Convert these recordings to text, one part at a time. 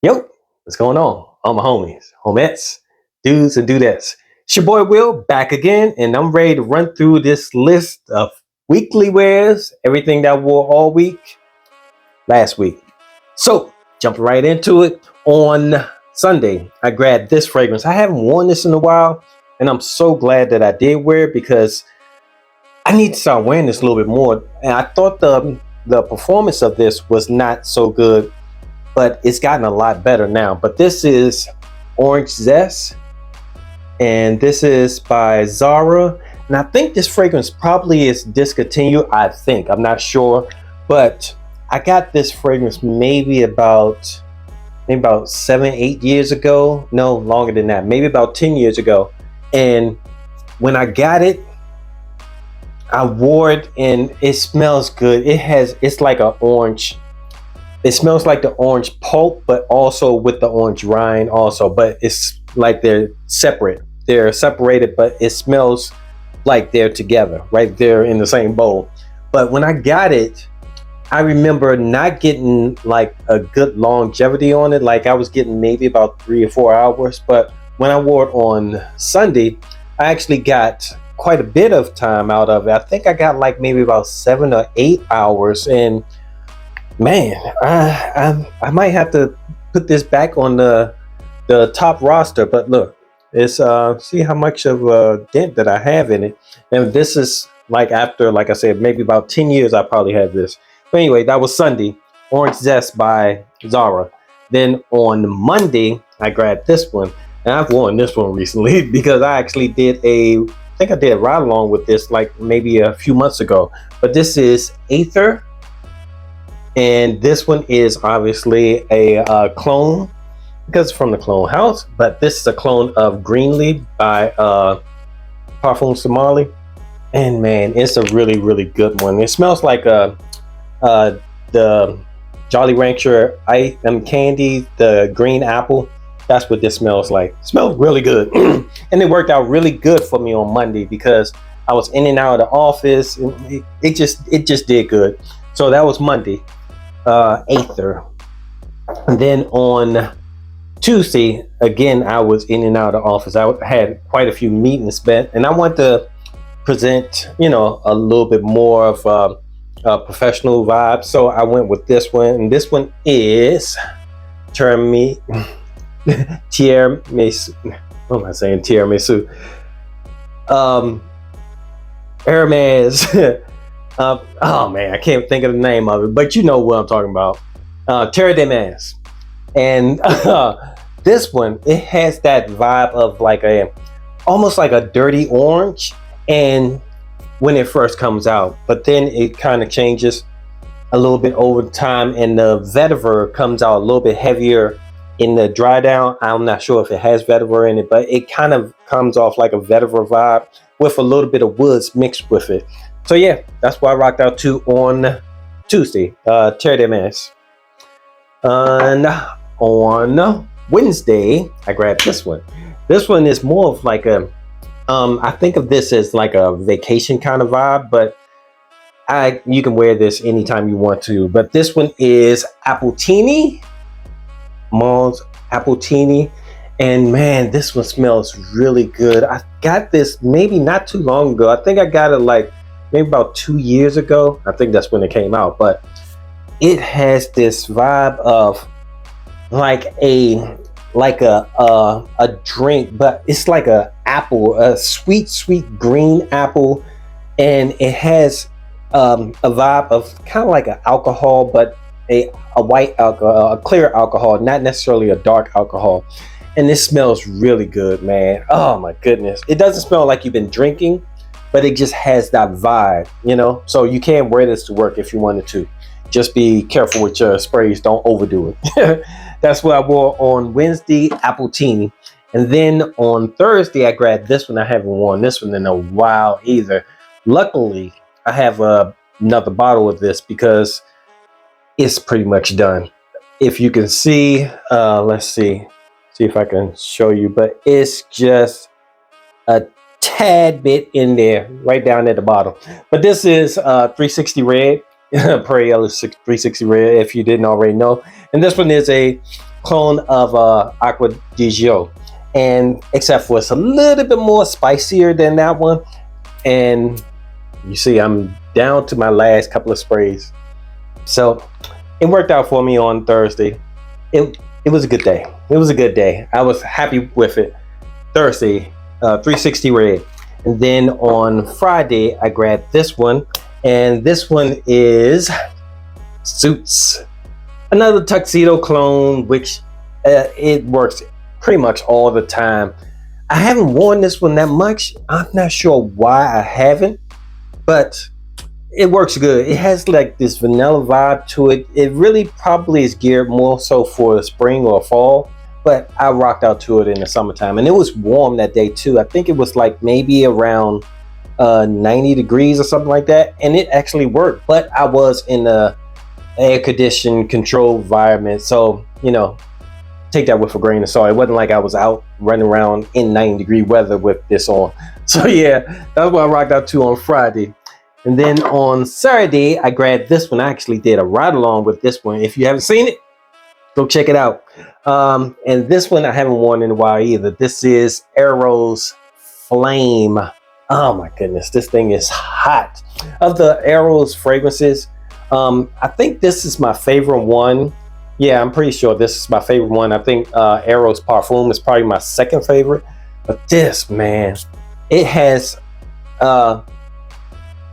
Yo, what's going on? All my homies, homettes, dudes and dudettes. It's your boy Will back again, and I'm ready to run through this list of weekly wears, everything that I wore all week last week. So, jumping right into it, on Sunday, I grabbed this fragrance. I haven't worn this in a while, and I'm so glad that I did wear it because I need to start wearing this a little bit more. And I thought the performance of this was not so good, but it's gotten a lot better now. But this is Orange Zest, and this is by Zara. And I think this fragrance probably is discontinued. I'm not sure, but I got this fragrance maybe about 7, 8 years ago. No, longer than that. Maybe about 10 years ago. And when I got it, I wore it, and it smells good. It's like an orange. It smells like the orange pulp, but also with the orange rind also. But it's like they're separate. They're separated, but it smells like they're together, right there in the same bowl. But when I got it, I remember not getting like a good longevity on it. Like I was getting maybe about 3 or 4 hours. But when I wore it on Sunday, I actually got quite a bit of time out of it. I think I got like maybe about 7 or 8 hours. And man, I might have to put this back on the top roster. But look, it's see how much of a dent that I have in it. And this is like after, like I said, maybe about 10 years I probably had this. But anyway, that was Sunday. Orange Zest by Zara. Then on Monday, I grabbed this one. And I've worn this one recently because I actually I think I did a ride along with this like maybe a few months ago. But this is Aether. And this one is obviously a clone because it's from the clone house. But this is a clone of Greenleaf by Parfum Somali. And man, it's a really, really good one. It smells like the Jolly Rancher ice candy, the green apple. That's what this smells like. It smells really good. And it worked out really good for me on Monday because I was in and out of the office. And it just did good. So that was Monday. Aether. And then on Tuesday, again, I was in and out of the office. I had quite a few meetings spent, and I want to present, a little bit more of a professional vibe. So I went with this one, and this one is Tiramisu. What am I saying? Tiramisu. Hermes. Oh man, I can't think of the name of it, but you know what I'm talking about. Terre de Mas. And this one, it has that vibe of like almost like a dirty orange, and when it first comes out, but then it kind of changes a little bit over time, and the vetiver comes out a little bit heavier in the dry down. I'm not sure if it has vetiver in it, but it kind of comes off like a vetiver vibe with a little bit of woods mixed with it. So yeah, that's what I rocked out to on Tuesday, Terre de Mas. And on Wednesday, I grabbed this one. This one is more of like I think of this as like a vacation kind of vibe, but you can wear this anytime you want to. But this one is Appini, Mall's Appini. And man, this one smells really good. I got this maybe not too long ago. I think I got it like maybe about 2 years ago. I think that's when it came out. But it has this vibe of like a drink, but it's like a apple, a sweet green apple, and it has a vibe of kind of like an alcohol, but a white alcohol, a clear alcohol, not necessarily a dark alcohol. And this smells really good, man. Oh my goodness. It doesn't smell like you've been drinking, but it just has that vibe, So you can wear this to work if you wanted to. Just be careful with your sprays. Don't overdo it. That's what I wore on Wednesday, Appini. And then on Thursday, I grabbed this one. I haven't worn this one in a while either. Luckily, I have another bottle of this because it's pretty much done. If you can see, let's see if I can show you, but it's just a tad bit in there, right down at the bottom. But this is 360 Red, Prairie Yellow 360 Red, if you didn't already know. And this one is a clone of Aqua di Gio, and except for it's a little bit more spicier than that one. And you see, I'm down to my last couple of sprays, so it worked out for me on Thursday. It was a good day. It was a good day. I was happy with it. Thursday, 360 red, and then on Friday I grabbed this one, and this one is Suits, another tuxedo clone, which it works pretty much all the time. I haven't worn this one that much. I'm not sure why I haven't, but it works good. It has like this vanilla vibe to it. It really probably is geared more so for the spring or fall, but I rocked out to it in the summertime, and it was warm that day too. I think it was like maybe around 90 degrees or something like that, and it actually worked. But I was in a air conditioned controlled environment, so take that with a grain of salt. It wasn't like I was out running around in 90-degree weather with this on. So yeah, that's what I rocked out to on Friday. And then on Saturday, I grabbed this one. I actually did a ride along with this one. If you haven't seen it, go check it out. And this one I haven't worn in a while either. This is Arrow's Flame. Oh my goodness, this thing is hot. Of the Arrow's fragrances, I think this is my favorite one. Yeah, I'm pretty sure this is my favorite one. I think Arrow's Parfum is probably my second favorite. But this, man, it has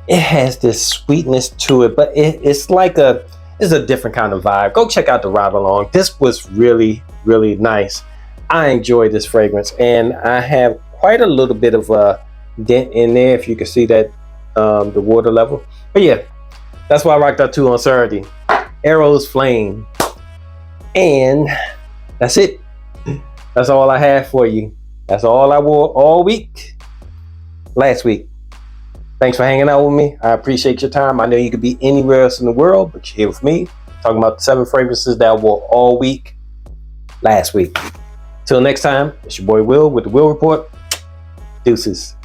this sweetness to it, but it's a different kind of vibe. Go check out the ride along. This was really, really nice. I enjoyed this fragrance, and I have quite a little bit of a dent in there, if you can see that, the water level. But yeah, that's what I rocked out to on Saturday. Arrow's Flame. And that's it. That's all I have for you. That's all I wore all week. Last week. Thanks for hanging out with me. I appreciate your time. I know you could be anywhere else in the world, but you're here with me, talking about the 7 fragrances that I wore all week last week. Till next time, it's your boy Will with the Will Report. Deuces.